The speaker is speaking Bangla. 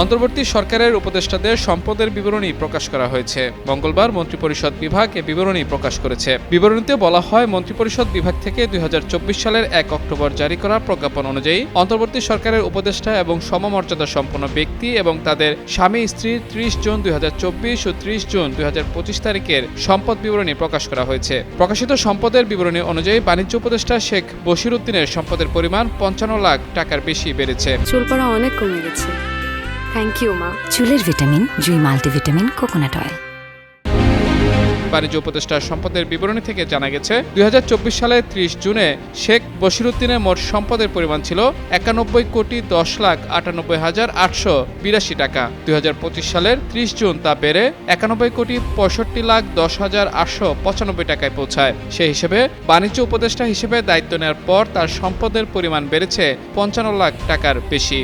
অন্তর্বর্তী সরকারের উপদেষ্টাদের সম্পদের বিবরণী প্রকাশ করা হয়েছে। মঙ্গলবার মন্ত্রিপরিষদ বিভাগ এ বিবরণী প্রকাশ করেছে। বিবরণীতে বলা হয়, মন্ত্রিপরিষদ বিভাগ থেকে ২০২৪ সালের ১ অক্টোবর জারি করা প্রজ্ঞাপন অনুযায়ী অন্তর্বর্তী সরকারের উপদেষ্টা এবং সমমর্যাদা সম্পন্ন ব্যক্তি এবং তাদের স্বামী স্ত্রী ৩০ জুন ২০২৪ ও ৩০ জুন ২০২৫ তারিখের সম্পদ বিবরণী প্রকাশ করা হয়েছে। প্রকাশিত সম্পদের বিবরণী অনুযায়ী বাণিজ্য উপদেষ্টা শেখ বশির উদ্দিনের সম্পদের পরিমাণ ৫৫ লাখ টাকার বেশি বেড়েছে। চুল পড়া অনেক কমে গেছে। থ্যাংক ইউ মা। চুলের ভিটামিন জুই মাল্টিভিটামিন কোকোনাট অয়েল। বাণিজ্য উপদেষ্টার সম্পদের বিবরণী থেকে জানা গেছে, ২০২৪ সালের ৩০ জুনে শেখ বশির উদ্দিনের মোট সম্পদের পরিমাণ ছিল ৯১,১০,৯৮,৮৮২ টাকা। ২০২৫ সালের ৩০ জুন তা বেড়ে ৯১,৬৫,১০,৮৯৫ টাকায় পৌঁছায়। সেই হিসেবে বাণিজ্য উপদেষ্টা হিসেবে দায়িত্ব নেওয়ার পর তার সম্পদের পরিমাণ বেড়েছে ৫৫ লাখ টাকার বেশি।